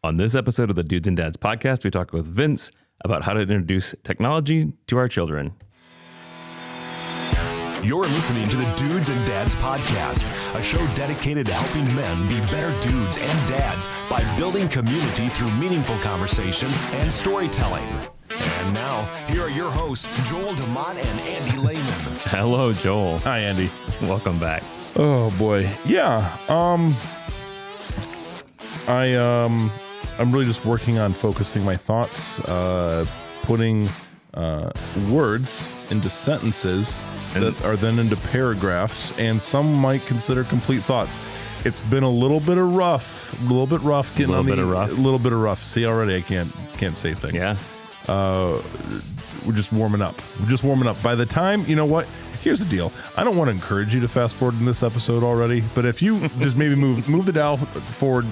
On this episode of the Dudes and Dads podcast, we talk with Vince about how to introduce technology to our children. You're listening to the Dudes and Dads podcast, a show dedicated to helping men be better dudes and dads by building community through meaningful conversation and storytelling. And now, here are your hosts, Joel DeMott and Andy Lehman. Hello, Joel. Hi, Andy. Welcome back. Oh boy, yeah. I'm really just working on focusing my thoughts, putting words into sentences that are then into paragraphs, and some might consider complete thoughts. It's been a little bit rough getting on the a little bit of rough. See, already I can't say things. Yeah. We're just warming up. By the time, you know what? Here's the deal. I don't want to encourage you to fast forward in this episode already, but if you just maybe move the dial forward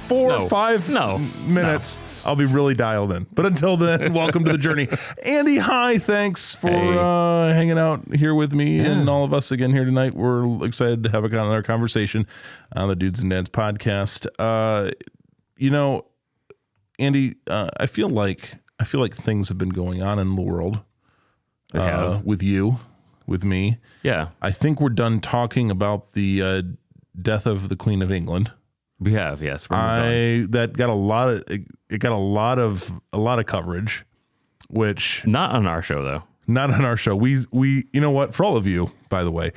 4 or 5 minutes, I'll be really dialed in. But until then, welcome to the journey. Andy, hi. Thanks for hanging out here with me and all of us again here tonight. We're excited to have another conversation on the Dudes and Dads podcast. Andy, I feel like things have been going on in the world with you, with me. Yeah. I think we're done talking about the death of the Queen of England. We have, yes. That got a lot of coverage, which not on our show though. Not on our show. We you know what, for all of you, by the way,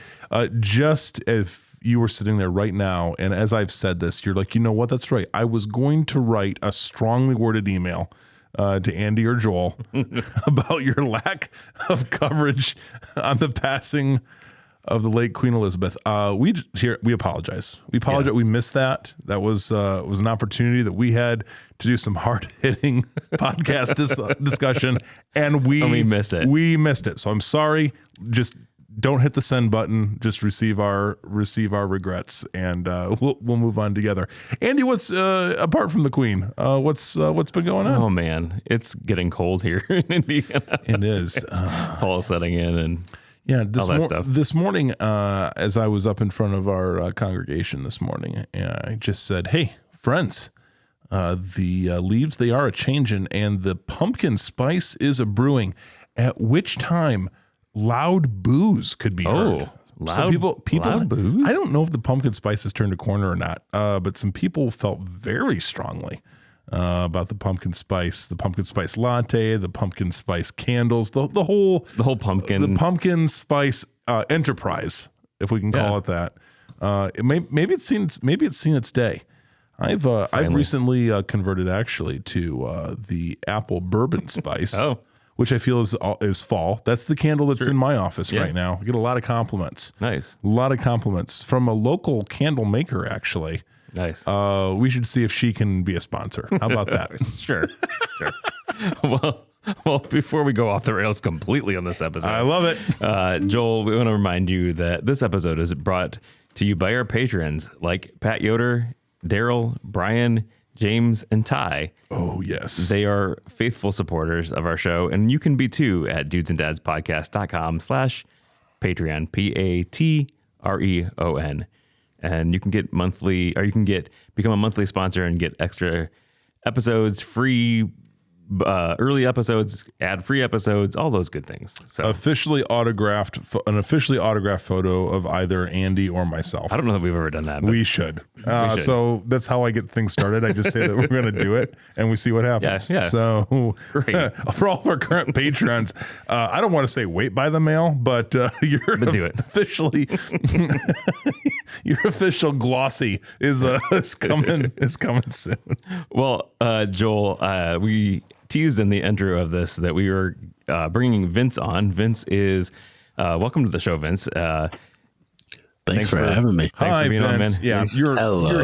just if you were sitting there right now, and as I've said this, you're like, you know what, that's right. I was going to write a strongly worded email to Andy or Joel about your lack of coverage on the passing of the late Queen Elizabeth. We apologize. Yeah. We missed that. That was an opportunity that we had to do some hard hitting podcast discussion, and we missed it. We missed it. So I'm sorry. Just don't hit the send button. Just receive our regrets, and we'll move on together. Andy, what's apart from the Queen? What's been going on? Oh man, it's getting cold here in Indiana. It is. Fall setting in and. Yeah, this morning, as I was up in front of our congregation this morning, I just said, "Hey, friends, the leaves, they are a-changing, and the pumpkin spice is a-brewing," at which time loud boos could be heard. Loud boos? I don't know if the pumpkin spice has turned a corner or not, but some people felt very strongly about the pumpkin spice latte, the pumpkin spice candles, the whole pumpkin spice enterprise, if we can call it that. Maybe it's seen its day. I've recently converted actually to the apple bourbon spice, which I feel is fall. That's the candle that's in my office right now. I get a lot of compliments. Nice, a lot of compliments from a local candle maker actually. Nice. We should see if she can be a sponsor. How about that? Sure. Well, before we go off the rails completely on this episode, I love it. Joel, we want to remind you that this episode is brought to you by our patrons like Pat Yoder, Daryl, Brian, James, and Ty. Oh, yes. They are faithful supporters of our show, and you can be too at dudesanddatspodcast.com/Patreon, Patreon. And you can get become a monthly sponsor and get extra episodes, free, early episodes, ad-free episodes, all those good things. So an officially autographed photo of either Andy or myself. I don't know that we've ever done that. We should. So that's how I get things started. I just say that we're going to do it, and we see what happens. Yeah. So for all of our current patrons, I don't want to say wait by the mail, but do it. Officially, your official glossy is coming soon. Well, Joel, we teased in the intro of this that we were bringing Vince on. Vince is welcome to the show, Vince. Thanks for having me. Hi, for being Vince. on, man. Yeah, you're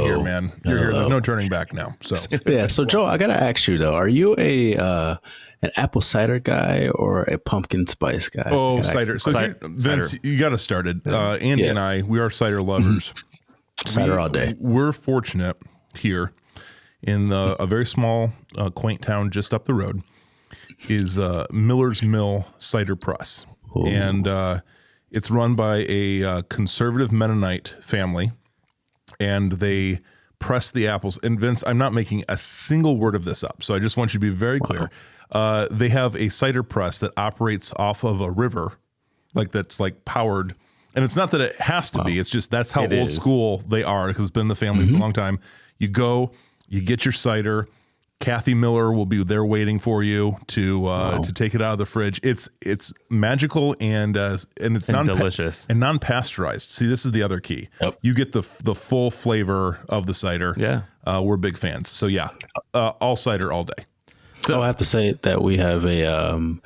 here, man. You're here. There's no turning back now. So So Joe, I gotta ask you though, are you an apple cider guy or a pumpkin spice guy? Oh, cider. So Vince, you got us started. Andy and I, we are cider lovers. Cider all day. We're fortunate here in a very small, quaint town just up the road is Miller's Mill Cider Press. Ooh. And it's run by a conservative Mennonite family, and they press the apples. And Vince, I'm not making a single word of this up, so I just want you to be very clear. They have a cider press that operates off of a river, like that's like powered. And it's not that it has to be. It's just that's how old school they are, because it's been in the family for a long time. You go, you get your cider. Kathy Miller will be there waiting for you to take it out of the fridge. It's magical and it's delicious and non-pasteurized. See, this is the other key. Yep. You get the full flavor of the cider. Yeah, we're big fans. So yeah, all cider all day. So I have to say that we have in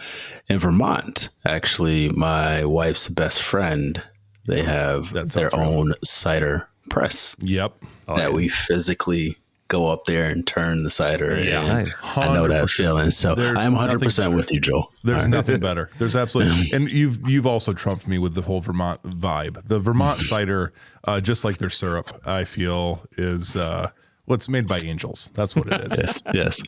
Vermont, actually, my wife's best friend, they have their own cider press. Yep. That we physically go up there and turn the cider. Yeah, nice. I know that feeling. So I'm 100% with you, Joel. There's nothing better. There's absolutely, and you've also trumped me with the whole Vermont vibe. The Vermont cider, just like their syrup, I feel is what's made by angels. That's what it is. Yes.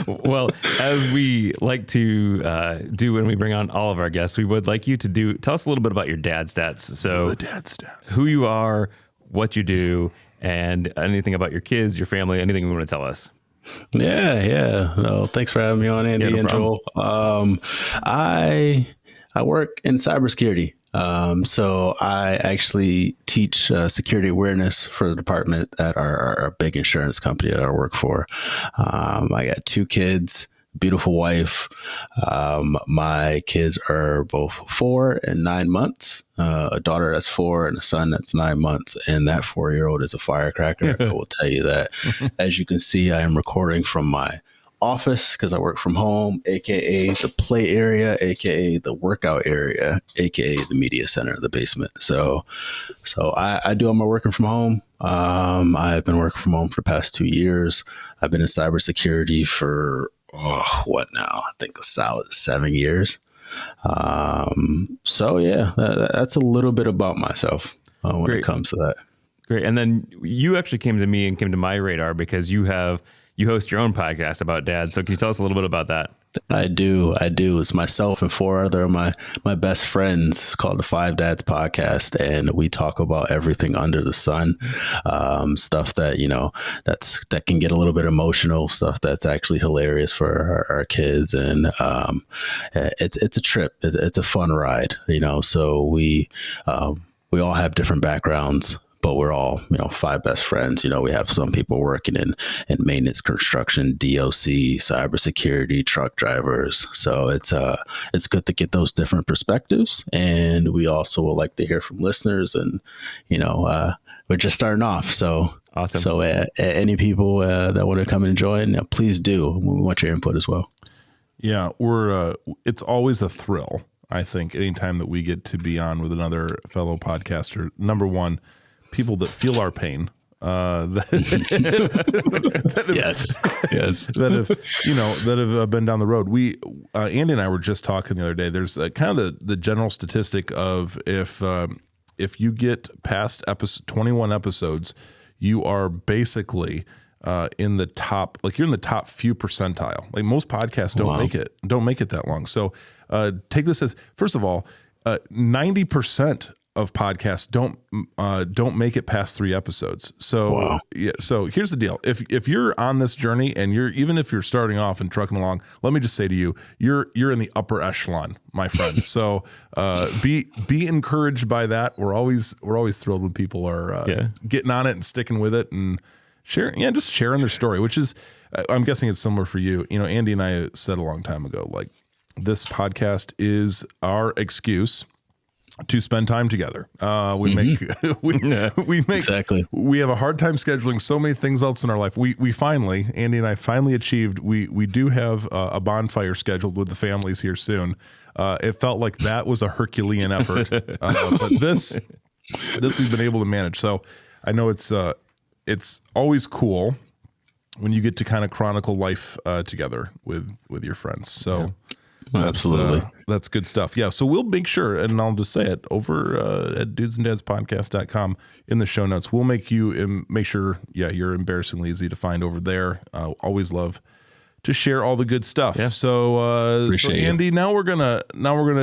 Well, as we like to do when we bring on all of our guests, we would like you to tell us a little bit about your dad stats. So The dad stats. Who you are, what you do, and anything about your kids, your family, anything you want to tell us. Yeah. Well, thanks for having me on, Andy and Joel. I work in cybersecurity. So I actually teach security awareness for the department at our big insurance company that I work for. I got 2 kids, beautiful wife. My kids are both 4 and 9 months. A daughter that's 4 and a son that's 9 months. And that 4-year-old is a firecracker. I will tell you that. As you can see, I am recording from my office because I work from home, aka the play area, aka the workout area, aka the media center, the basement. So I do all my working from home. I've been working from home for the past 2 years. I've been in cybersecurity for what now? I think a solid 7 years. So yeah, that's a little bit about myself when it comes to that. Great. And then you actually came to me and came to my radar because you host your own podcast about dad. So can you tell us a little bit about that? I do. It's myself and 4 other of my best friends. It's called the 5 Dads Podcast, and we talk about everything under the sun. Stuff that that can get a little bit emotional. Stuff that's actually hilarious for our kids, and it's a trip. It's a fun ride. So we all have different backgrounds. But we're all, 5 best friends. We have some people working in maintenance, construction, DOC, cybersecurity, truck drivers. So it's good to get those different perspectives. And we also would like to hear from listeners. And, we're just starting off. So awesome. So any people that want to come and join, please do. We want your input as well. Yeah, it's always a thrill, I think, anytime that we get to be on with another fellow podcaster. Number one, people that feel our pain, that have been down the road. Andy and I were just talking the other day. There's kind of the general statistic of if you get past 21 episodes, you are basically in the top, like you're in the top few percentile. Like most podcasts don't make it that long. So take this as, first of all, 90% of podcasts don't make it past 3 episodes. So yeah. So here's the deal: if you're on this journey and even if you're starting off and trucking along, let me just say to you, you're in the upper echelon, my friend. So be encouraged by that. We're always thrilled when people are getting on it and sticking with it and just sharing their story, which is, I'm guessing it's similar for you. Andy and I said a long time ago, like, this podcast is our excuse to spend time together. We make exactly. We have a hard time scheduling so many things else in our life. We finally, Andy and I finally achieved. We do have a bonfire scheduled with the families here soon. It felt like that was a Herculean effort, but this we've been able to manage. So I know it's always cool when you get to kind of chronicle life together with your friends. So. Yeah. Absolutely. That's good stuff. Yeah. So we'll make sure, and I'll just say it over at dudesanddadspodcast.com in the show notes. We'll make sure, you're embarrassingly easy to find over there. Always love to share all the good stuff. Yeah. So Andy, now we're gonna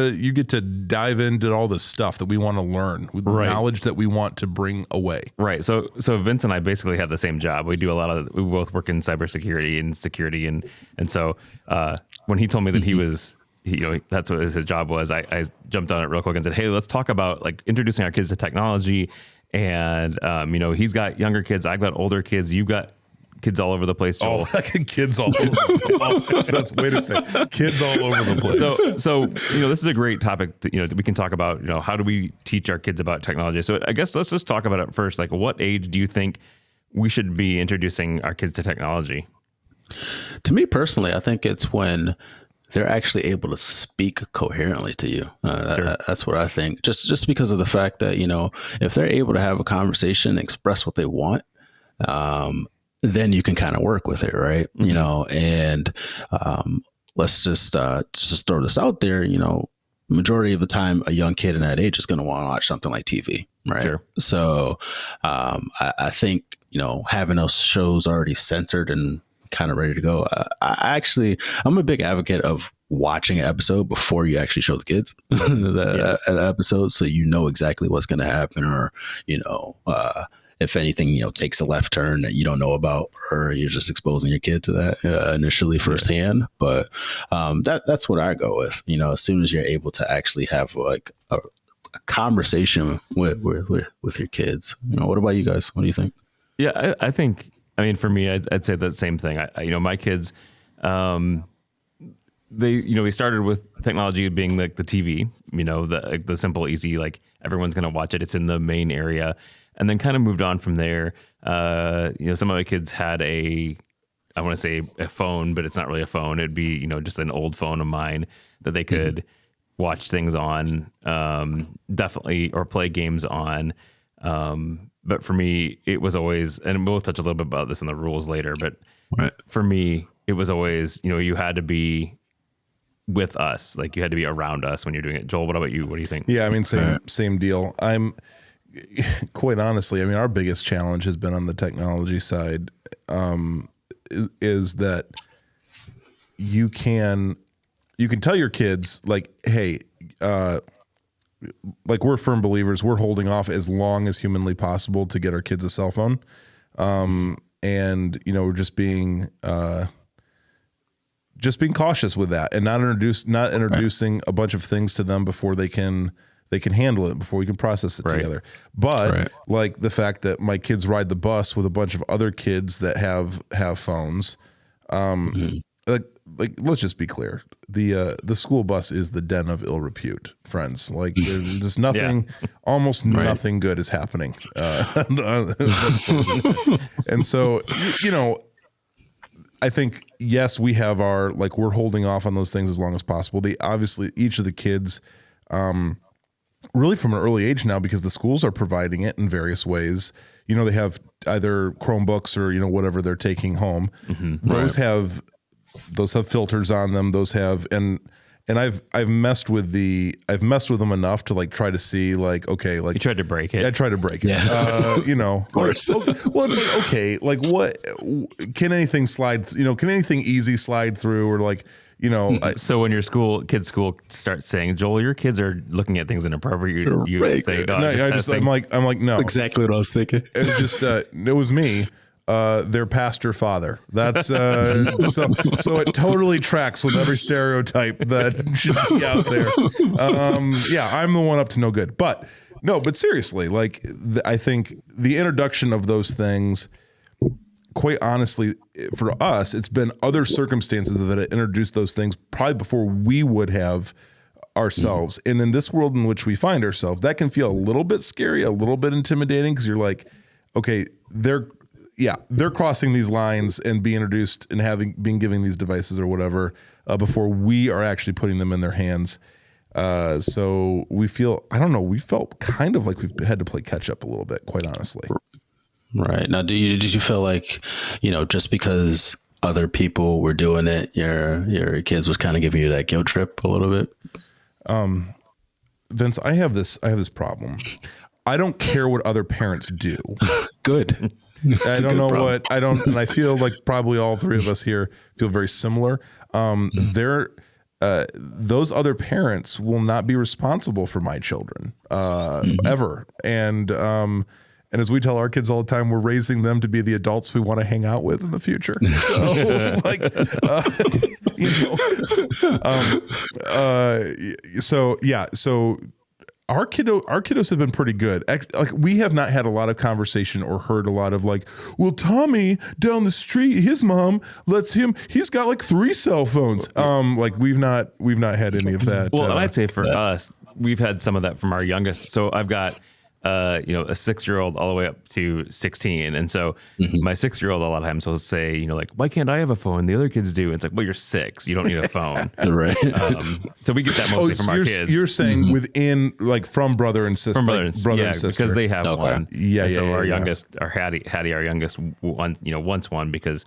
you get to dive into all the stuff that we want to learn, with the knowledge that we want to bring away. Right. So Vince and I basically have the same job. We do we both work in cybersecurity and security, and so when he told me that he was, that's what his job was, I jumped on it real quick and said, hey, let's talk about like introducing our kids to technology. And he's got younger kids, I've got older kids, you've got kids all over the place. Joel. Oh, kids all over the place. That's wait a second. Kids all over the place. So this is a great topic that we can talk about. How do we teach our kids about technology? So I guess let's just talk about it first. Like, what age do you think we should be introducing our kids to technology? To me personally, I think it's when they're actually able to speak coherently to you. Sure. That's what I think. Just because of the fact that if they're able to have a conversation, express what they want, then you can kind of work with it, right? Mm-hmm. And let's just throw this out there. Majority of the time, a young kid in that age is going to want to watch something like TV, right? Sure. So I think having those shows already censored and kind of ready to go. I'm a big advocate of watching an episode before you actually show the kids the episode, so exactly what's going to happen, or if anything, takes a left turn that you don't know about, or you're just exposing your kid to that initially firsthand. But that's what I go with. As soon as you're able to actually have like a conversation with your kids. What about you guys? What do you think? Yeah, I think. I mean, for me, I'd say the same thing. My kids, we started with technology being like the TV. The simple, easy, like everyone's gonna watch it. It's in the main area. And then kind of moved on from there. Some of my kids had I want to say a phone, but it's not really a phone. It'd be, just an old phone of mine that they could watch things on, definitely, or play games on. But for me, it was always, and we'll touch a little bit about this in the rules later, but for me, it was always, you had to be with us. Like you had to be around us when you're doing it. Joel, what about you? What do you think? Yeah, I mean, same deal. Quite honestly, I mean, our biggest challenge has been on the technology side, is that you can tell your kids like, hey, like we're firm believers, we're holding off as long as humanly possible to get our kids a cell phone. And we're just being cautious with that, and not introducing a bunch of things to them before they can handle it, before we can process it together. But like the fact that my kids ride the bus with a bunch of other kids that have phones, like let's just be clear. The school bus is the den of ill repute, friends. Like there's just nothing, almost nothing good is happening. And so, I think, yes, we have we're holding off on those things as long as possible. Obviously each of the kids, really from an early age now, because the schools are providing it in various ways. They have either Chromebooks or, whatever they're taking home. Mm-hmm. Those have filters on them. Those have, and I've messed with them enough to like try to see like, okay, like you tried to break it. I tried to break it. Yeah. Of course. Well, it's like, okay, like what can anything slide? Can anything easy slide through, or like, so when your kids' school starts saying, Joel, your kids are looking at things inappropriate, you say, no, I'm like, no. That's exactly what I was thinking. It's just, it was me. Their pastor father. That's so it totally tracks with every stereotype that should be out there. I'm the one up to no good. But seriously, like I think the introduction of those things, quite honestly, for us, it's been other circumstances that introduced those things probably before we would have ourselves. And in this world in which we find ourselves, that can feel a little bit scary, a little bit intimidating, because you're like, okay, they're crossing these lines and being introduced and being given these devices or whatever before we are actually putting them in their hands. So we felt kind of like we've had to play catch up a little bit, quite honestly. Right. Now, did you feel like, just because other people were doing it, your kids was kind of giving you that guilt trip a little bit? Vince, I have this problem. I don't care what other parents do. Good. I don't know what I don't, and I feel like probably all three of us here feel very similar. Those other parents will not be responsible for my children ever, and as we tell our kids all the time, we're raising them to be the adults we want to hang out with in the future. So, like, so our kiddos have been pretty good. Like, we have not had a lot of conversation or heard a lot of like, well, Tommy down the street, his mom lets him, he's got like 3 cell phones. Like we've not had any of that. Well, I'd say for us, we've had some of that from our youngest. So I've got a 6-year-old all the way up to 16. And so my 6-year-old a lot of times will say, like, why can't I have a phone? The other kids do. And it's like, well, you're 6. You don't need a phone. Right. So we get that mostly from our kids. You're saying within, like, from brother and sister. From brother and sister. Because they have one. So our youngest, our Hattie, our youngest, wants one because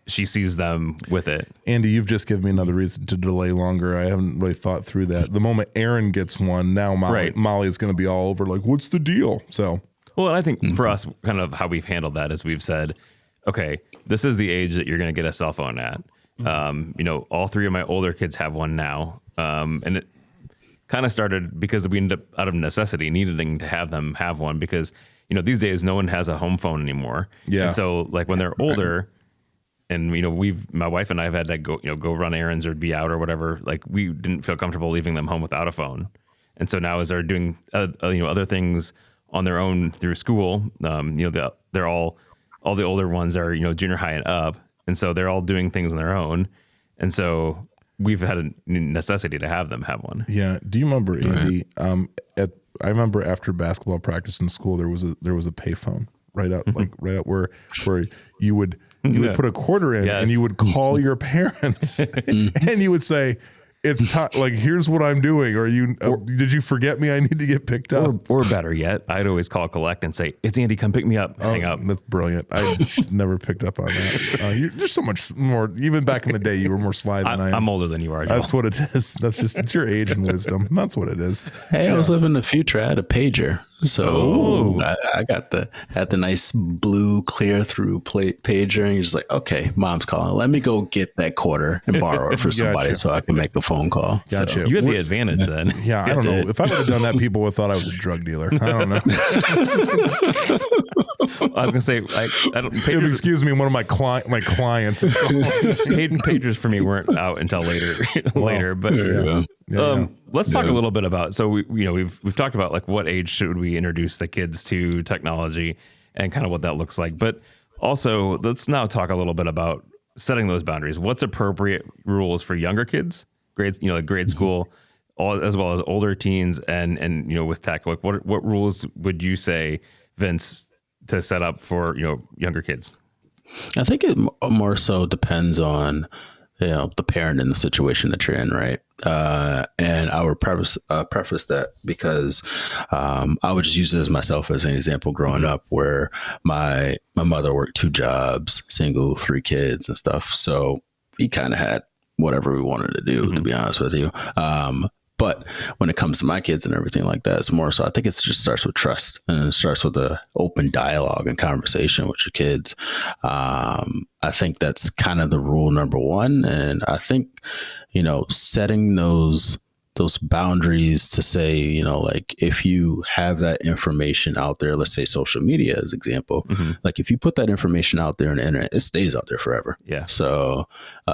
she sees them with it. Andy, you've just given me another reason to delay longer. I haven't really thought through that. The moment Aaron gets one, now Molly is going to be all over like, what's the deal? So, well, I think for us, kind of how we've handled that is we've said, okay, this is the age that you're going to get a cell phone at. All 3 of my older kids have one now. And it kind of started because we ended up out of necessity needing to have them have one because, these days no one has a home phone anymore. Yeah. And so like when they're older, and my wife and I have had to go run errands or be out or whatever. Like we didn't feel comfortable leaving them home without a phone, and so now as they're doing other things on their own through school, they're all the older ones are junior high and up, and so they're all doing things on their own, and so we've had a necessity to have them have one. Yeah. Do you remember, Andy? I remember after basketball practice in school, there was a payphone right out where you would put a quarter in and you would call your parents and you would say, it's like, here's what I'm doing. Or did you forget me? I need to get picked up. Or better yet, I'd always call collect and say, it's Andy, come pick me up. Hang up. That's brilliant. I never picked up on that. You're so much more, even back in the day, you were more sly than I am. I'm older than you are. That's what it is. It's your age and wisdom. That's what it is. Hey, I was living the future. I had a pager. So I had the nice blue clear through pager, and you're just like, okay, mom's calling. Let me go get that quarter and borrow it for somebody so I can make a phone call. Gotcha. You had the advantage then. Yeah, I don't know. If I would have done that, people would have thought I was a drug dealer. I don't know. I was gonna say, excuse me, one of my clients. Pagers for me weren't out until later. But let's talk a little bit about. So we've talked about like what age should we introduce the kids to technology and kind of what that looks like. But also, let's now talk a little bit about setting those boundaries. What's appropriate rules for younger kids, grade school, as well as older teens, and with tech. Like what rules would you say, Vince, to set up for younger kids? I think it more so depends on the parent and the situation that you're in, right? And I would preface that because I would just use it as myself as an example growing up, where my mother worked 2 jobs, single, 3 kids and stuff. So we kind of had whatever we wanted to do, to be honest with you. But when it comes to my kids and everything like that, it's more so I think it just starts with trust, and it starts with an open dialogue and conversation with your kids. I think that's kind of the rule number 1. And I think, setting those boundaries to say, like if you have that information out there, let's say social media as example, like if you put that information out there on the internet, it stays out there forever. Yeah. So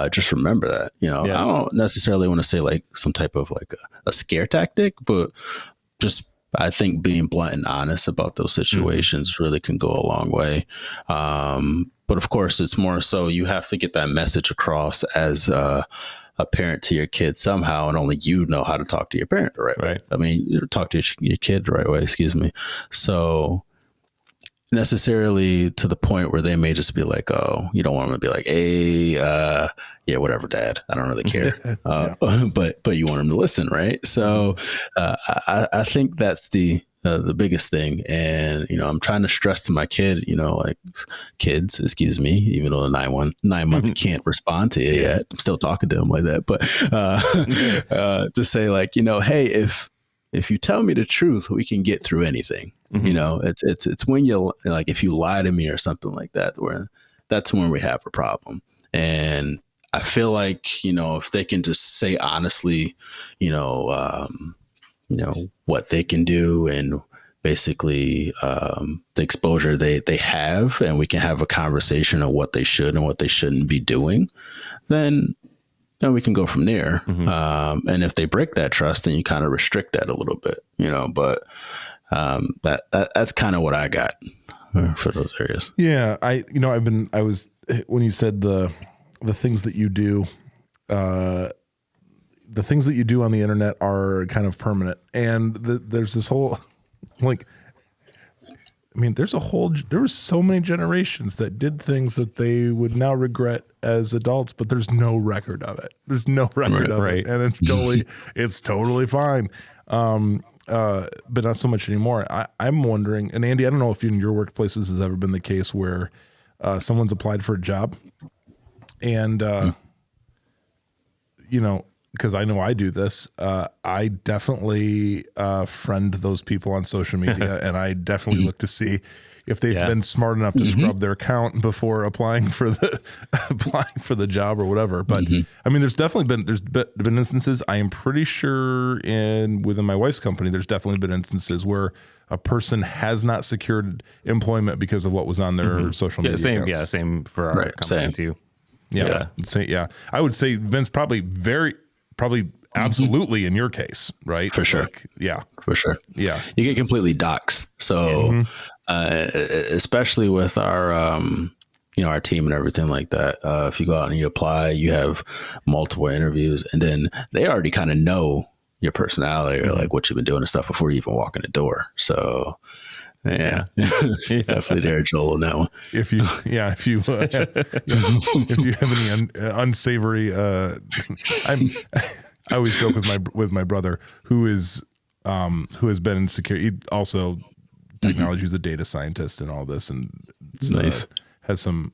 just remember that, I don't necessarily want to say like some type of like a scare tactic, but just, I think being blunt and honest about those situations really can go a long way. But of course, it's more so you have to get that message across as a parent to your kid somehow, and only you know how to talk to your parent the right way. I mean, you talk to your kid the right way, excuse me. So necessarily to the point where they may just be like, oh, you don't want them to be like, hey, yeah, whatever, dad, I don't really care. But you want them to listen, right? So I think that's the biggest thing. And, I'm trying to stress to my kid, like kids, excuse me, even though the 9-month can't respond to you yet. I'm still talking to him like that. But to say like, hey, if you tell me the truth, we can get through anything. Mm-hmm. You know, it's when you like, if you lie to me or something like that, that's when we have a problem. And I feel like, you know, if they can just say honestly, you know, what they can do and basically the exposure they have, and we can have a conversation of what they should and what they shouldn't be doing, then we can go from there. Mm-hmm. And if they break that trust, then you kind of restrict that a little bit, you know, but that's kind of what I got for those areas. Yeah. When you said the things that you do, the things that you do on the internet are kind of permanent. And there's this whole, like, I mean, there were so many generations that did things that they would now regret as adults, but there's no record of it. There's no record of it. And it's totally fine. But not so much anymore. I'm wondering, and Andy, I don't know if in your workplaces has ever been the case where someone's applied for a job and, you know, because I know I do this, I definitely friend those people on social media, and I definitely look to see if they've been smart enough to scrub their account before applying for the job or whatever. But I mean, there's been instances. I am pretty sure within my wife's company, there's definitely been instances where a person has not secured employment because of what was on their social media accounts. Yeah, same for our company too. Yeah. I would say, Vince, probably absolutely in your case, right? For sure. For sure. Yeah. You get completely doxxed. So, especially with our, our team and everything like that, if you go out and you apply, you have multiple interviews, and then they already kind of know your personality or like what you've been doing and stuff before you even walk in the door. So, yeah. Definitely there, Joel, on that one. If you have any unsavory, I always joke with my brother who has been in security. He also technology is a data scientist and all this, and nice. Has some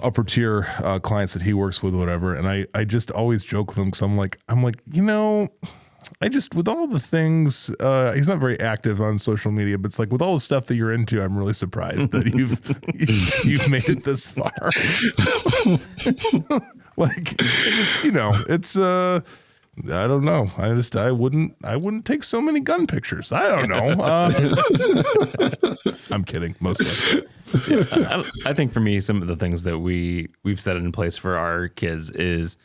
upper tier clients that he works with, whatever. And I just always joke with him because I'm like, you know, I just, with all the things, he's not very active on social media, but it's like with all the stuff that you're into, I'm really surprised that you've made it this far. Like, it's, I don't know. I wouldn't take so many gun pictures. I don't know. I'm kidding, mostly. Yeah, I think for me, some of the things that we've set in place for our kids is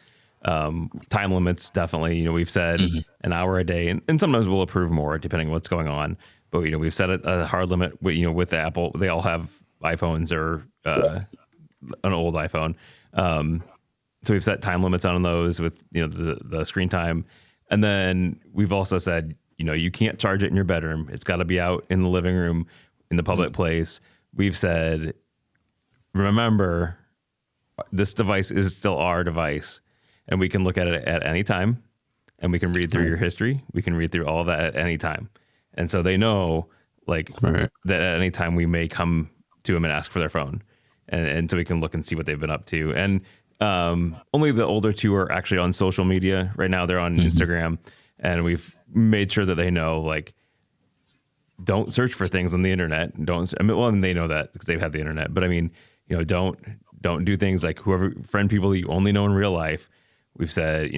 time limits. Definitely, we've said an hour a day, and sometimes we'll approve more depending on what's going on. But we've set a hard limit. With Apple, they all have iPhones or an old iPhone. So we've set time limits on those with the screen time, and then we've also said you can't charge it in your bedroom. It's got to be out in the living room, in the public place. We've said, remember, this device is still our device, and we can look at it at any time, and we can read through your history. We can read through all of that at any time. And so they know that at any time we may come to them and ask for their phone. And so we can look and see what they've been up to. And only the older two are actually on social media. Right now they're on Instagram, and we've made sure that they know, don't search for things on the internet. And they know that because they've had the internet. But I mean, don't do things like friend people that you only know in real life. We've said,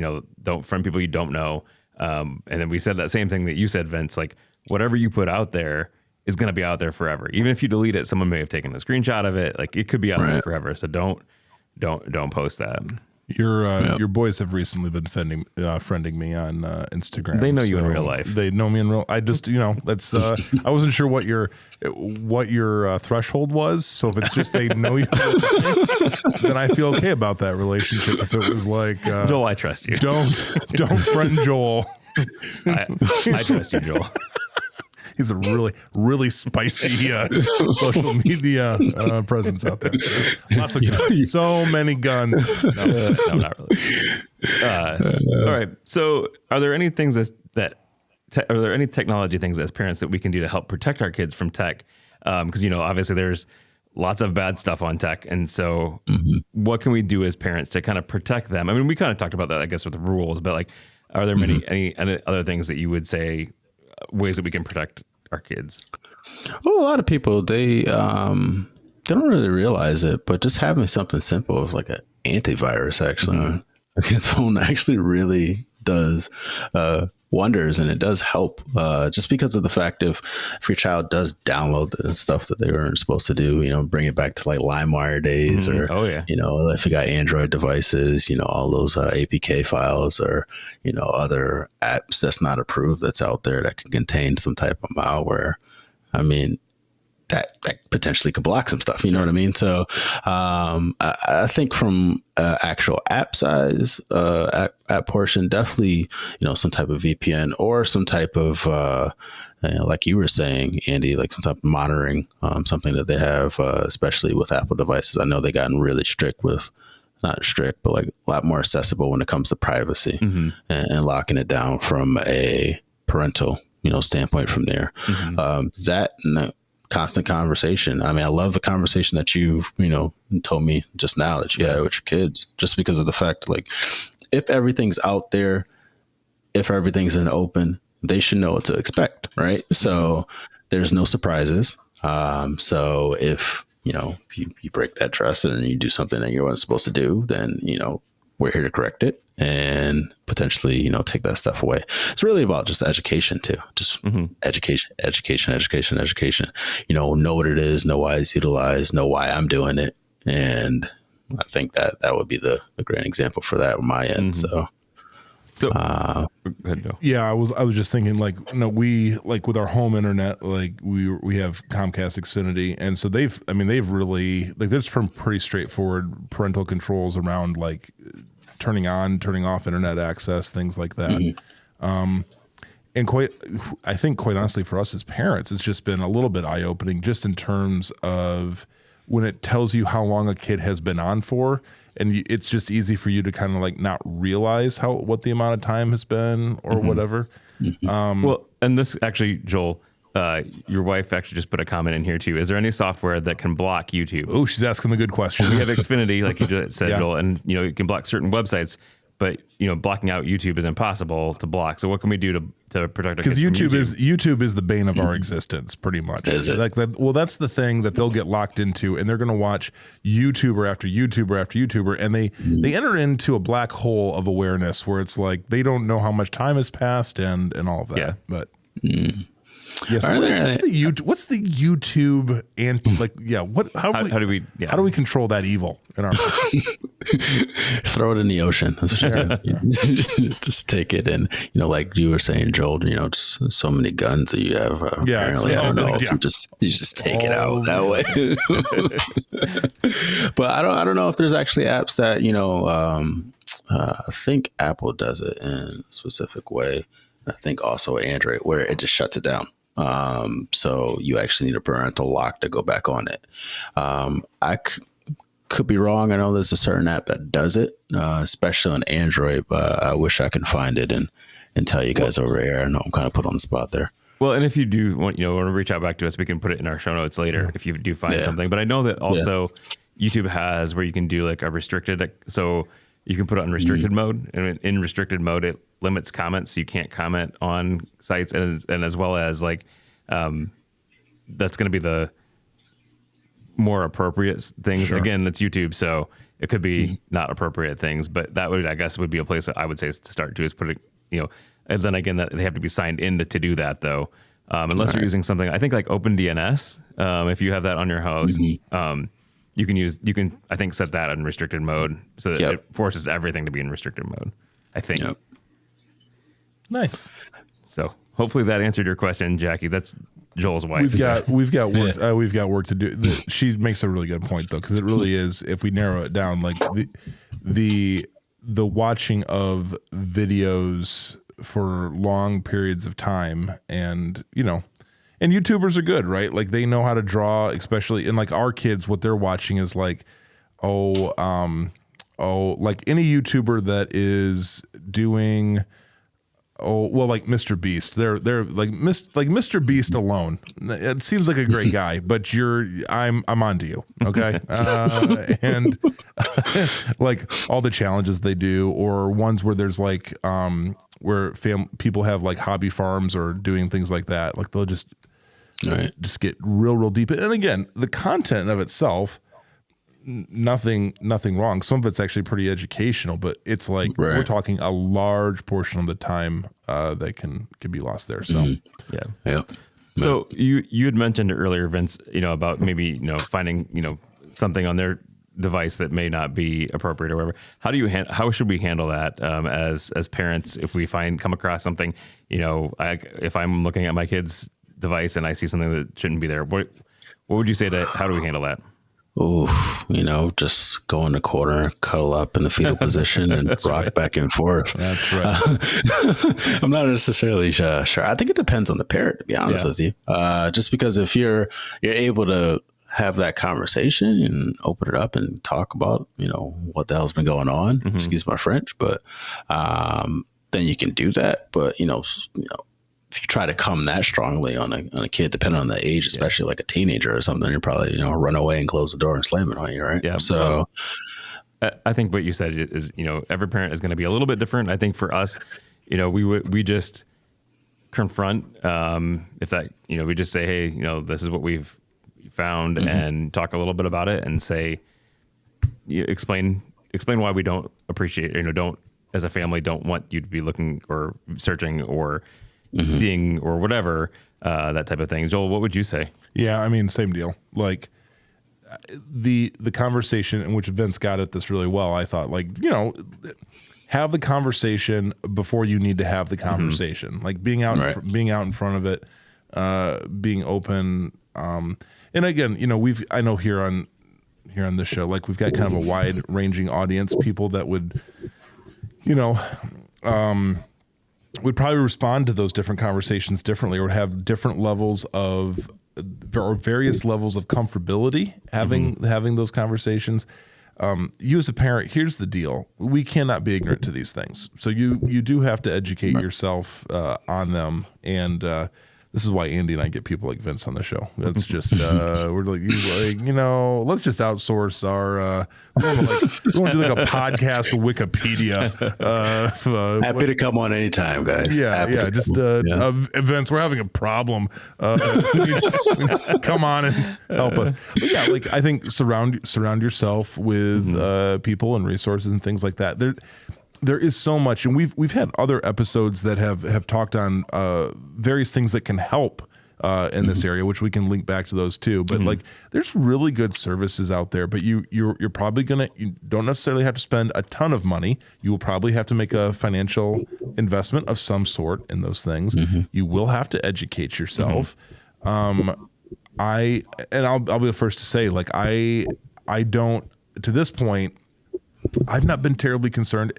don't friend people you don't know. And then we said that same thing that you said, Vince, whatever you put out there is going to be out there forever. Even if you delete it, someone may have taken a screenshot of it. It could be out there forever. So don't post that. Your boys have recently been friending me on Instagram. They know you in real life. They know me in real. I just that's I wasn't sure what your threshold was. So if it's just they know you, then I feel okay about that relationship. If it was like Joel, I trust you. Don't friend Joel. I trust you, Joel. He's a really, really spicy social media presence out there. Lots of guns. So many guns. No, not really. All right. So are there any things are there any technology things as parents that we can do to help protect our kids from tech? Because, obviously there's lots of bad stuff on tech. And so what can we do as parents to kind of protect them? I mean, we kind of talked about that, I guess, with the rules, but Are there any other things that you would say, ways that we can protect our kids? Well, a lot of people, they don't really realize it, but just having something simple like an antivirus actually against phone actually really does wonders, and it does help just because of the fact if your child does download the stuff that they weren't supposed to do, bring it back to like LimeWire days, or if you got Android devices, all those APK files, or other apps that's not approved that's out there that can contain some type of malware. I mean, that potentially could block some stuff. You know what I mean? So I think from actual app size, app portion, definitely, some type of VPN or some type of, like you were saying, Andy, like some type of monitoring, something that they have, especially with Apple devices. I know they gotten really strict with, not strict, but like a lot more accessible when it comes to privacy and locking it down from a parental, standpoint from there. That constant conversation. I mean, I love the conversation that you told me just now that you had with your kids, just because of the fact, like, if everything's out there, if everything's in open, they should know what to expect, right? So there's no surprises. So if you break that trust and you do something that you weren't supposed to do, then we're here to correct it and potentially, take that stuff away. It's really about just education too. Just education. Know what it is, know why it's utilized, know why I'm doing it. And I think that would be the great example for that on my end. So go ahead, Joe. Yeah, I was just thinking, like, we, like, with our home internet, like we have Comcast Xfinity, and so they've really, like, there's some pretty straightforward parental controls around, like, turning on, turning off internet access, things like that. And I think quite honestly for us as parents, it's just been a little bit eye-opening, just in terms of when it tells you how long a kid has been on for. And it's just easy for you to kind of like not realize what the amount of time has been or whatever. Well, and this actually, Joel, your wife actually just put a comment in here too. Is there any software that can block YouTube? Oh, she's asking the good question. We have Xfinity, like you just said, Joel, and you can block certain websites, but blocking out YouTube is impossible to block. So what can we do to protect our kids from YouTube? Because YouTube is the bane of our existence, pretty much. Is it? Like that? Well, that's the thing that they'll get locked into, and they're going to watch YouTuber after YouTuber after YouTuber, and they enter into a black hole of awareness where it's like they don't know how much time has passed and all of that. Yeah. But yes, what's the YouTube how do we control that evil in our lives? Throw it in the ocean. That's what just take it, and like you were saying, Joel, just so many guns that you have. Apparently, I don't know if you just take it out that way. But I don't know if there's actually apps that I think Apple does it in a specific way. I think also Android, where it just shuts it down. So you actually need a parental lock to go back on it. I could be wrong. I know there's a certain app that does it, especially on Android, but I wish I can find it and tell you guys over here. I know I'm kind of put on the spot there. Well, and if you do want to reach out back to us, we can put it in our show notes later if you do find something. But I know that also YouTube has where you can do like a restricted, so you can put it on restricted mode, and in restricted mode, it limits comments. So you can't comment on sites, and as well as like, that's going to be the more appropriate things. Sure. Again, that's YouTube, so it could be not appropriate things, but that would, I guess, would be a place that I would say to start to is put it, and then again, that they have to be signed in to do that though. Unless you're using something, I think like OpenDNS, if you have that on your host, you can, I think, set that in restricted mode so that it forces everything to be in restricted mode, I think. Yep. Nice. So hopefully that answered your question, Jackie. That's Joel's wife. We've got work. We've got work to do. She makes a really good point though, because it really is. If we narrow it down, like the watching of videos for long periods of time, and and YouTubers are good, right? Like they know how to draw, especially in like our kids. What they're watching is like, like any YouTuber that is doing. Like Mr. Beast. They're like Mr. Beast alone. It seems like a great guy, but I'm onto you, okay? And like all the challenges they do, or ones where there's like people have like hobby farms or doing things like that. Like they'll just get real deep. And again, the content of itself, nothing wrong. Some of it's actually pretty educational, but it's like we're talking a large portion of the time that can be lost there. So yeah. So you had mentioned earlier, Vince, about maybe finding something on their device that may not be appropriate or whatever. How should we handle that as parents if we come across something? If I'm looking at my kid's device and I see something that shouldn't be there, what would you say to how do we handle that? Just go in the corner, cuddle up in the fetal position and rock right. back and forth. That's right. I'm not necessarily sure. I think it depends on the parent, to be honest with you. Just because if you're able to have that conversation and open it up and talk about, what the hell's been going on, excuse my French, but then you can do that. But, if you try to come that strongly on a kid, depending on the age, especially like a teenager or something, you're probably, run away and close the door and slam it on you, right? Yeah. So I think what you said is, every parent is going to be a little bit different. I think for us, we just confront, if that, we just say, hey, this is what we've found and talk a little bit about it and say, explain why we don't appreciate, don't, as a family, don't want you to be looking or searching or seeing or whatever, that type of thing. Joel, what would you say? Yeah, I mean, same deal. Like the conversation in which Vince got at this really well, I thought, like, have the conversation before you need to have the conversation. Like being out in front of it, being open. And again, I know here on this show, like we've got kind of a wide ranging audience, people that would probably respond to those different conversations differently or have different levels of or various levels of comfortability having those conversations. You as a parent, here's the deal. We cannot be ignorant to these things. So you do have to educate yourself on them. And this is why Andy and I get people like Vince on the show. That's just we're like let's just outsource our. We want to do like a podcast Wikipedia. Happy to come on anytime, guys. Yeah. Just Vince, we're having a problem. Come on and help us. But yeah, like I think surround yourself with people and resources and things like that. There is so much, and we've had other episodes that have talked on various things that can help in this area, which we can link back to those too. But like, there's really good services out there. But you're probably you don't necessarily have to spend a ton of money. You will probably have to make a financial investment of some sort in those things. You will have to educate yourself. I'll be the first to say, like I don't, to this point, I've not been terribly concerned,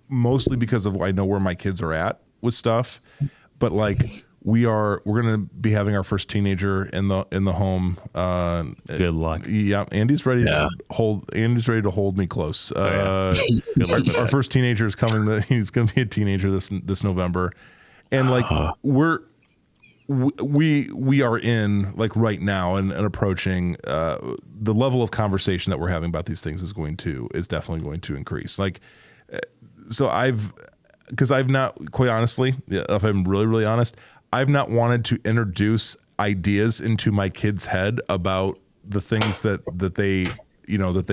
mostly because of I know where my kids are at with stuff. But like we're going to be having our first teenager in the home. Good luck. Yeah, Andy's ready to hold me close. Our first teenager is coming. He's going to be a teenager this November, and like we are in like right now and approaching the level of conversation that we're having about these things is definitely going to increase. Like, so because I've not, quite honestly, if I'm really, really honest, I've not wanted to introduce ideas into my kid's head about the things that they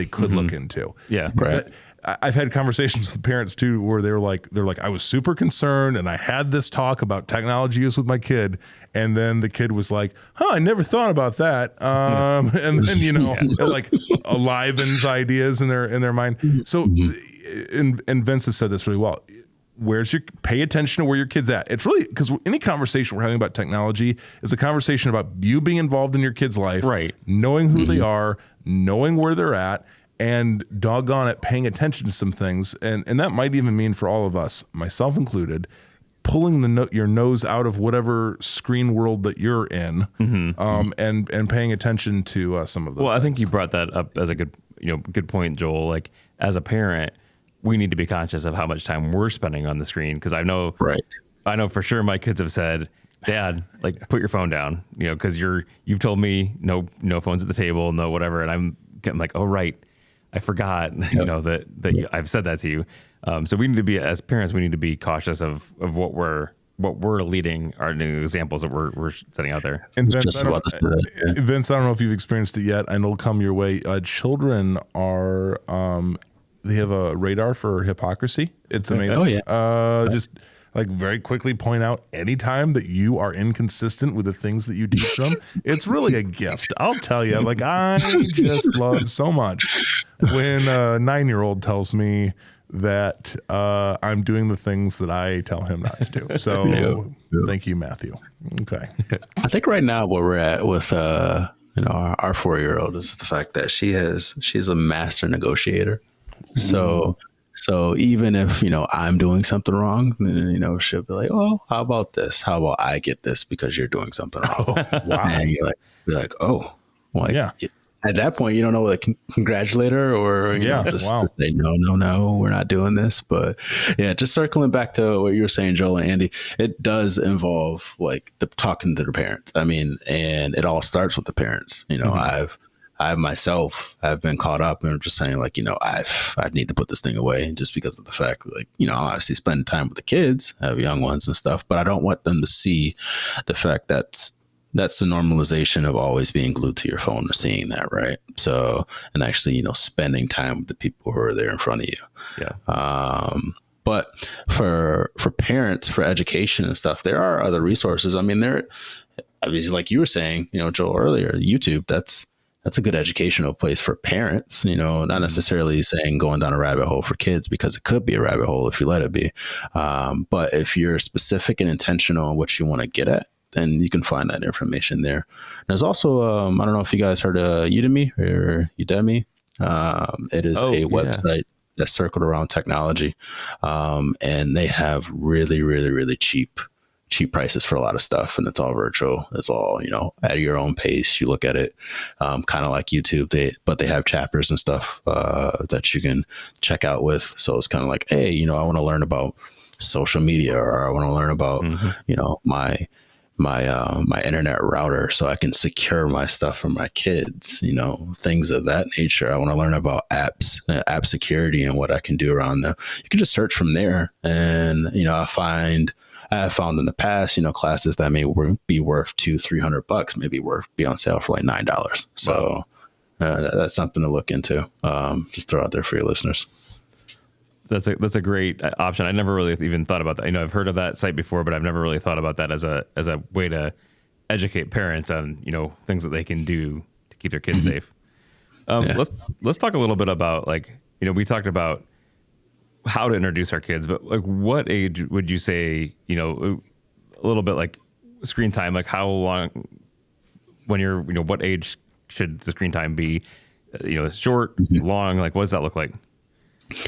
could look into. Yeah. Right. I've had conversations with parents too, where they're like, I was super concerned and I had this talk about technology use with my kid. And then the kid was like, I never thought about that. And then, it like alivens ideas in their mind. So, and Vince has said this really well. Pay attention to where your kid's at. It's really, because any conversation we're having about technology is a conversation about you being involved in your kid's life, right? Knowing who they are, knowing where they're at, and doggone it, paying attention to some things. And that might even mean for all of us, myself included, pulling your nose out of whatever screen world that you're in, and paying attention to some of those things. I think you brought that up as a good point, Joel. Like, as a parent, we need to be conscious of how much time we're spending on the screen. Because I know for sure my kids have said, Dad, like, put your phone down, because you've told me no phones at the table, no whatever. And I'm like, oh, right. I forgot, that I've said that to you. So we need to be, as parents, we need to be cautious of what we're leading our new examples that we're setting out there. And Vince, Vince, I don't know if you've experienced it yet, and it'll come your way. Children are, they have a radar for hypocrisy. It's amazing. Oh yeah. Just like very quickly point out anytime that you are inconsistent with the things that you teach them. It's really a gift. I'll tell you, like I just love so much when a 9-year-old tells me that I'm doing the things that I tell him not to do. So thank you, Matthew. Okay. I think right now where we're at with our 4-year-old is the fact that she's a master negotiator. So even if, I'm doing something wrong, then, she'll be like, oh, how about this? How about I get this because you're doing something wrong? Oh, wow. And you're like, oh, well, yeah. At that point, you don't know whether to congratulate her or just say, no, we're not doing this. But yeah, just circling back to what you were saying, Joel and Andy, it does involve like talking to their parents. I mean, and it all starts with the parents. I myself have been caught up and just saying like, I need to put this thing away just because of the fact like, obviously spend time with the kids, I have young ones and stuff, but I don't want them to see the fact that's the normalization of always being glued to your phone or seeing that. Right. So, and actually, spending time with the people who are there in front of you. Yeah. But for parents, for education and stuff, there are other resources. I mean, obviously, like you were saying, Joel, earlier, YouTube, that's a good educational place for parents, not necessarily saying going down a rabbit hole for kids, because it could be a rabbit hole if you let it be. But if you're specific and intentional on what you want to get at, then you can find that information there. There's also, I don't know if you guys heard of Udemy or Udemy. It is a website that's circled around technology. And they have really, really, really cheap prices for a lot of stuff, and it's all virtual. It's all, at your own pace. You look at it, kind of like YouTube, but they have chapters and stuff that you can check out with. So it's kind of like, hey, I want to learn about social media, or I want to learn about, my internet router so I can secure my stuff for my kids, things of that nature. I want to learn about apps, app security, and what I can do around them. You can just search from there. And, I have found in the past, classes that may be worth $200-$300 maybe be on sale for like $9. So that's something to look into. Just throw out there for your listeners. That's a great option. I never really even thought about that. I've heard of that site before, but I've never really thought about that as a way to educate parents on, things that they can do to keep their kids safe. Let's talk a little bit about we talked about how to introduce our kids, but like what age would you say, a little bit like screen time, like how long, when you're, what age should the screen time be, short, long, like what does that look like?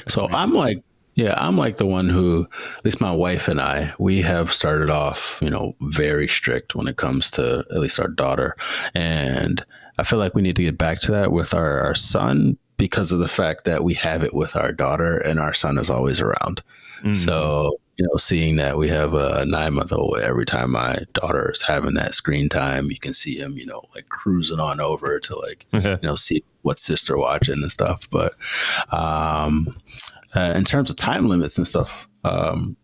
So I'm like the one who, at least my wife and we have started off, very strict when it comes to at least our daughter. And I feel like we need to get back to that with our son, because of the fact that we have it with our daughter and our son is always around. So, seeing that we have a 9-month-old, every time my daughter is having that screen time, you can see him, like cruising on over to see what sister watching and stuff. But in terms of time limits and stuff,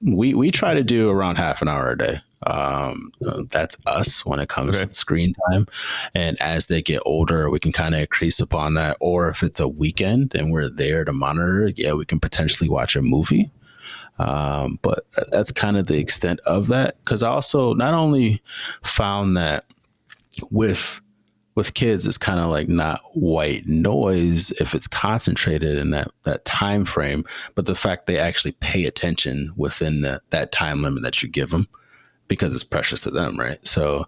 we try to do around half an hour a day. That's us when it comes to screen time. And as they get older, we can kind of increase upon that. Or if it's a weekend and we're there to monitor, we can potentially watch a movie. But that's kind of the extent of that. Because I also not only found that with kids, it's kind of like not white noise if it's concentrated in that time frame, but the fact they actually pay attention within that time limit that you give them, because it's precious to them, right? So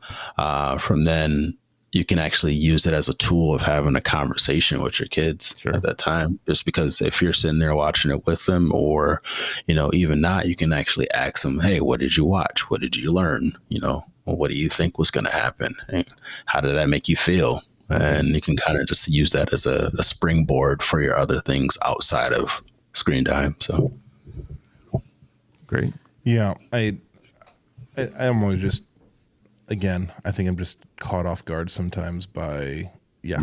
from then you can actually use it as a tool of having a conversation with your kids at that time. Just because if you're sitting there watching it with them, or, even not, you can actually ask them, hey, what did you watch? What did you learn? What do you think was going to happen? And how did that make you feel? And you can kind of just use that as a springboard for your other things outside of screen time. So great. Yeah. I'm always just, again, I think I'm just caught off guard sometimes by,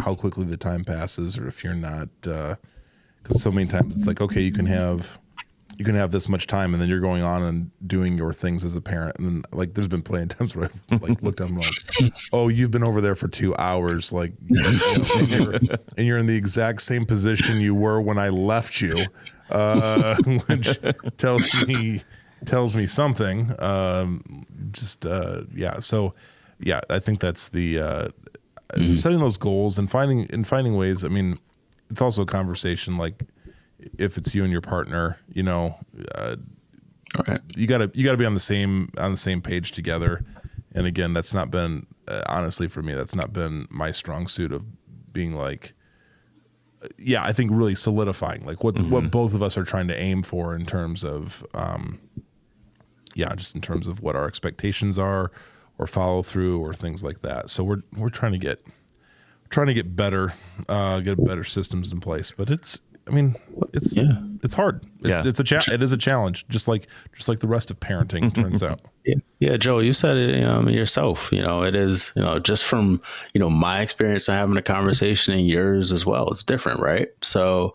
how quickly the time passes, or if you're not because so many times it's like, okay, you can have this much time, and then you're going on and doing your things as a parent, and then like there's been plenty of times where I've like looked at them like, oh, you've been over there for 2 hours, like, and you're in the exact same position you were when I left you, which tells me something. So yeah, I think that's the setting those goals and finding ways. I mean, it's also a conversation, like if it's you and your partner, Okay. you gotta be on the same page together. And again, that's not been honestly for me, that's not been my strong suit of being like, I think really solidifying like what both of us are trying to aim for in terms of just in terms of what our expectations are, or follow through, or things like that. So we're trying to get better, get better systems in place. But it's hard. It is a challenge, just like the rest of parenting turns out. Yeah, Joel, you said it yourself. It is, just from, my experience of having a conversation and yours as well. It's different, right? So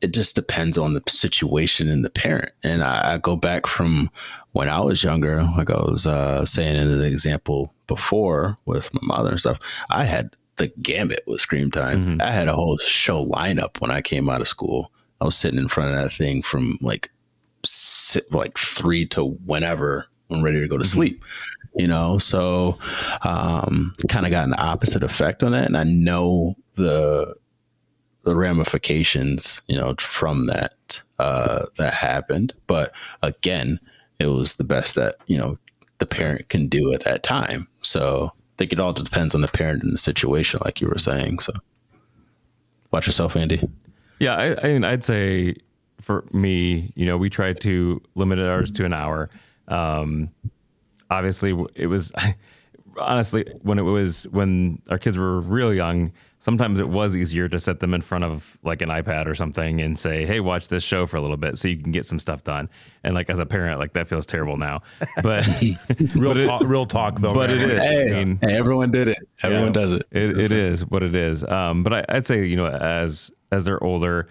it just depends on the situation and the parent. And I go back from when I was younger, like I was saying in the example before with my mother and stuff, I had the gamut with screen time. I had a whole show lineup when I came out of school. I was sitting in front of that thing from like 3 to whenever I'm ready to go to sleep, so kind of got an opposite effect on that. And I know the ramifications, from that happened. But again, it was the best that, the parent can do at that time. So I think it all depends on the parent and the situation, like you were saying. So watch yourself, Andy. Yeah, I mean, I'd say for me, we tried to limit ours to an hour. Obviously, it was honestly when our kids were real young. Sometimes it was easier to set them in front of like an iPad or something and say, "Hey, watch this show for a little bit, so you can get some stuff done." And like as a parent, like that feels terrible now. But real talk though. But man. it is. Hey, everyone did it. Everyone does it. It is what it is. But I'd say as they're older,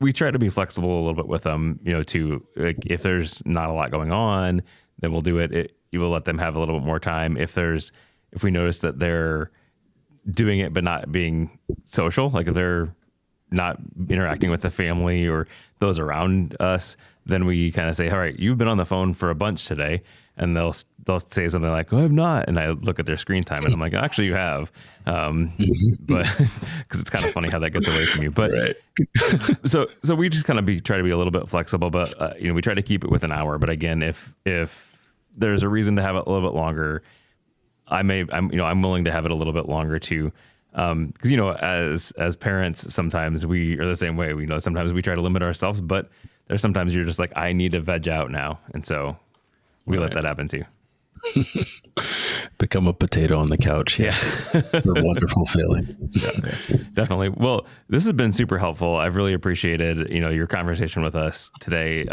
we try to be flexible a little bit with them. To like, if there's not a lot going on, then we'll do it. You will let them have a little bit more time. If we notice that they're doing it but not being social, like if they're not interacting with the family or those around us, then we kind of say, all right, you've been on the phone for a bunch today. And they'll say something like, "Oh, I've not." And I look at their screen time and I'm like, "Actually, you have." But because it's kind of funny how that gets away from you. But Right. so we just kind of try to be a little bit flexible, but we try to keep it with an hour. But again, if there's a reason to have it a little bit longer, I'm willing to have it a little bit longer too. Because as parents, sometimes we are the same way. Sometimes we try to limit ourselves, but there's sometimes you're just like, I need to veg out now, and so we let that happen too. Become a potato on the couch. Yes. A wonderful feeling. Yeah, definitely. Well, this has been super helpful. I've really appreciated, your conversation with us today.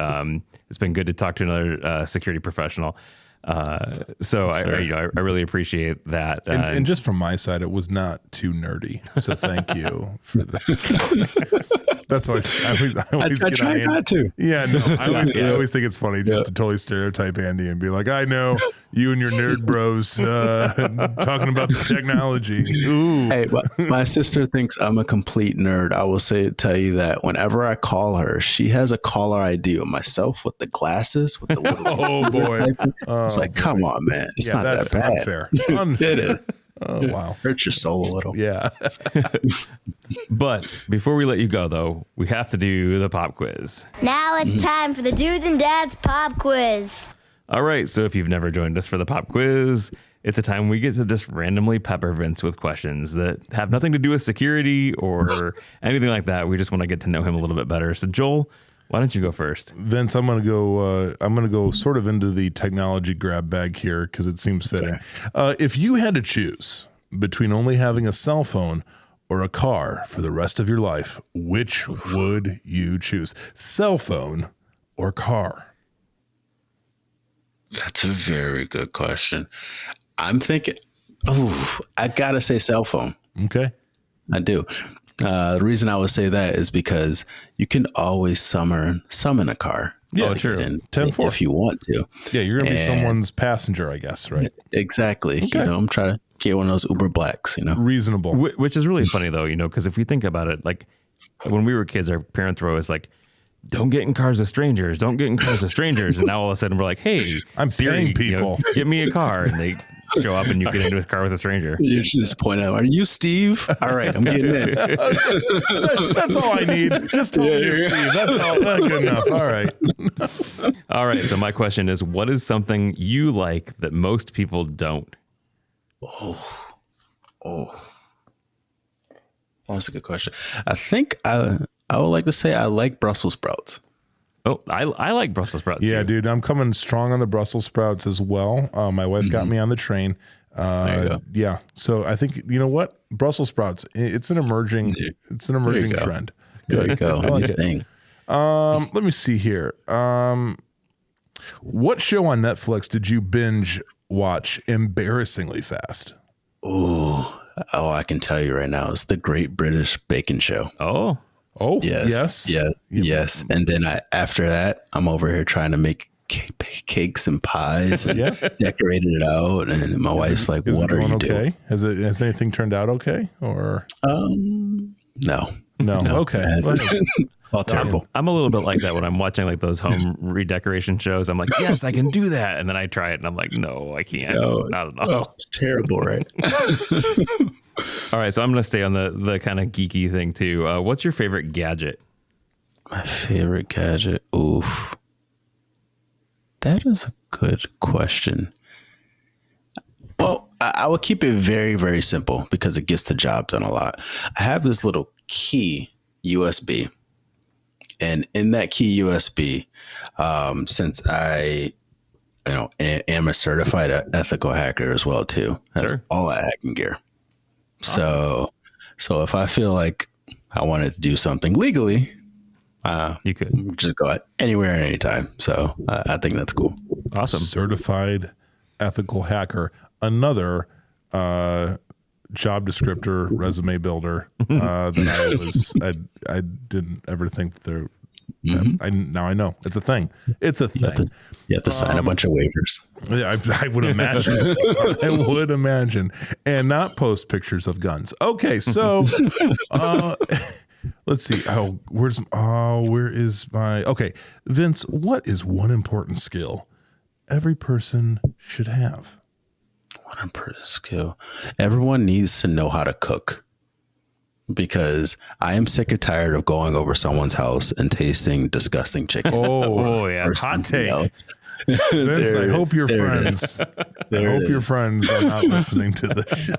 It's been good to talk to another security professional. So I really appreciate that. And just from my side, it was not too nerdy. So thank you for that. That's why I always I try not to. Yeah, no, I always think it's funny just to totally stereotype Andy and be like, I know you and your nerd bros talking about the technology. Ooh. Hey, my sister thinks I'm a complete nerd. I will tell you that whenever I call her, she has a caller ID of myself with the glasses, with the little. Oh boy! It's like, come on, man. It's not that bad. Unfair. It is. Oh wow! Hurts your soul a little. Yeah. But before we let you go, though, we have to do the pop quiz. Now it's time for the Dudes and Dads Pop Quiz. All right. So if you've never joined us for the pop quiz, it's a time we get to just randomly pepper Vince with questions that have nothing to do with security or anything like that. We just want to get to know him a little bit better. So Joel, why don't you go first? Vince, I'm gonna go sort of into the technology grab bag here because it seems fitting. If you had to choose between only having a cell phone or a car for the rest of your life, which would you choose? Cell phone or car? That's a very good question. I'm thinking, I gotta say cell phone. Okay. I do. The reason I would say that is because you can always summon a car. Yeah, sure. 10-4. If you want to. Yeah, you're going to be someone's passenger, I guess, right? Exactly. Okay. I'm trying to get one of those Uber Blacks, Reasonable. Which is really funny though, because if we think about it, like when we were kids, our parents were always like, don't get in cars with strangers. Don't get in cars with strangers. And now all of a sudden we're like, hey, I'm Siri, paying people. Get me a car. And they show up and you get into a car with a stranger. You just point out, are you Steve? All right, I'm getting in. That's all I need. Just tell me you're Steve. That's all. That's good enough. All right. All right. So my question is, what is something you like that most people don't? Oh, that's a good question. I think I would like to say I like Brussels sprouts. Oh, I like Brussels sprouts. Yeah, too. dude, I'm coming strong on the Brussels sprouts as well. My wife got me on the train. There you go. Yeah. So I think, you know what? Brussels sprouts, it's an emerging trend. There you go. I like Nice it. thing. Let me see here. What show on Netflix did you binge watch embarrassingly fast? Oh, I can tell you right now, it's the Great British Bacon Show. Oh, Oh, Yes. And then after that, I'm over here trying to make cakes and pies and decorated it out. And my wife's like, Is "What it are going you okay? doing?" Has anything turned out okay? Or No. Okay. It's all terrible. I'm a little bit like that when I'm watching like those home redecoration shows. I'm like, yes, I can do that. And then I try it and I'm like, no, I can't. Not at all. Oh, it's terrible, right? All right. So I'm going to stay on the kind of geeky thing too. What's your favorite gadget? My favorite gadget. Oof. That is a good question. Well, I would keep it very, very simple because it gets the job done a lot. I have this little key USB. And in that key USB, since I am a certified ethical hacker as well too, that's all that hacking gear. Awesome. So if I feel like I wanted to do something legally, You could just go anywhere at any time. So I think that's cool. awesome. Certified ethical hacker. Another job descriptor, resume builder that I didn't ever think that there. Now I know it's a thing. It's a thing. You have to sign a bunch of waivers. Yeah, I would imagine. I would imagine, and not post pictures of guns. Okay, so let's see. Where is my? Okay, Vince. What is one important skill every person should have? One important skill. Everyone needs to know how to cook. Because I am sick or tired of going over someone's house and tasting disgusting chicken. Oh yeah. Hot take. else. Vince, I hope your friends. I hope your friends are not listening to this.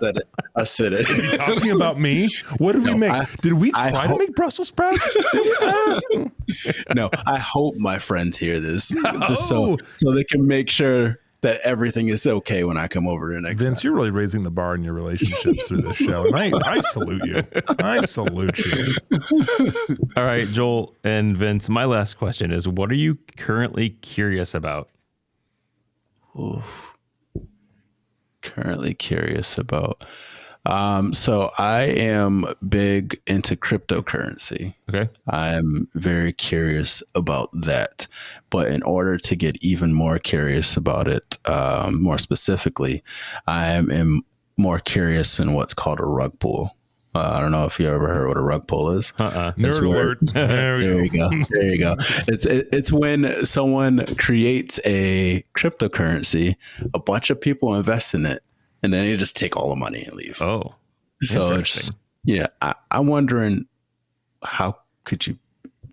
I said it. Talking about me? What did we make? Did we try to make Brussels sprouts? No, I hope my friends hear this just so they can make sure that everything is okay when I come over the next Vince, time. you're really raising the bar in your relationships through this show. And I salute you. I salute you. All right, Joel and Vince, my last question is, what are you currently curious about? Currently curious about. So I am big into cryptocurrency. Okay. I'm very curious about that. But in order to get even more curious about it, more specifically, I am more curious in what's called a rug pull. I don't know if you ever heard what a rug pull is. Nerd alert. There you go. There you go. It's when someone creates a cryptocurrency, a bunch of people invest in it, and then you just take all the money and leave. Oh, so it's I'm wondering, how could you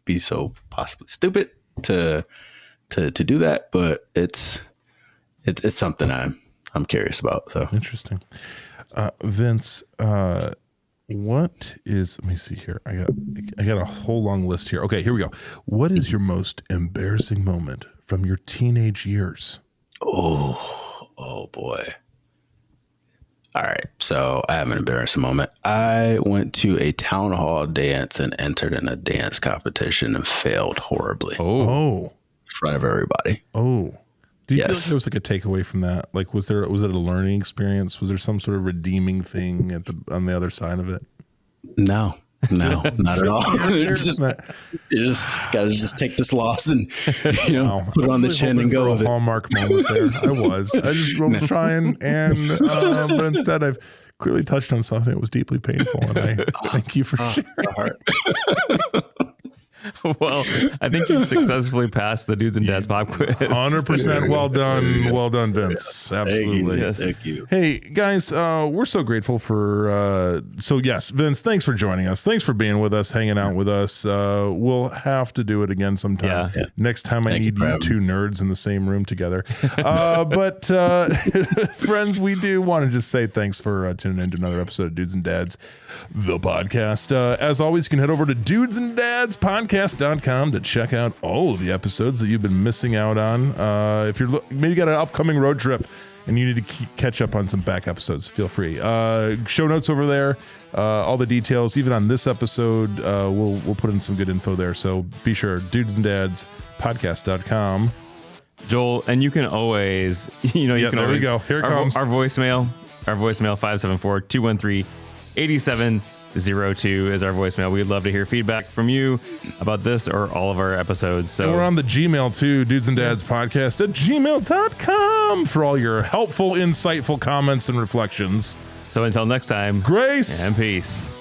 be so possibly stupid to do that? But it's something I'm curious about. So Interesting. Vince, what is, let me see here. I got a whole long list here. Okay, here we go. What is your most embarrassing moment from your teenage years? Oh boy. All right. So I have an embarrassing moment. I went to a town hall dance and entered in a dance competition and failed horribly Oh. in front of everybody. Oh. Do you feel like Yes. there was like a takeaway from that? Like, was it a learning experience? Was there some sort of redeeming thing on the other side of it? No, No, not at all. You just gotta just take this loss and put it on the chin and go with a it. Hallmark moment there. I just was trying, and but instead I've clearly touched on something that was deeply painful, and I thank you for sharing. Well, I think you've successfully passed the Dudes and Dads Pop Quiz. 100%. Well done, Vince. Absolutely. Thank you. Hey guys, we're so grateful for. So yes, Vince, thanks for joining us. Thanks for being with us, hanging out with us. We'll have to do it again sometime. Yeah. Next time I need you two nerds in the same room together. But friends, we do want to just say thanks for tuning in to another episode of Dudes and Dads, the podcast. As always, you can head over to dudesanddadspodcast.com to check out all of the episodes that you've been missing out on. If you're maybe got an upcoming road trip and you need to catch up on some back episodes, feel free. Show notes over there, all the details, even on this episode, we'll put in some good info there. So be sure, dudesanddadspodcast.com. Joel, and you can always, you can there always, we go. Here it comes. Our voicemail 574-213-8702 is our voicemail. We'd love to hear feedback from you about this or all of our episodes. So and we're on the Gmail too, dudesanddadspodcast@gmail.com for all your helpful, insightful comments and reflections. So until next time, grace and peace.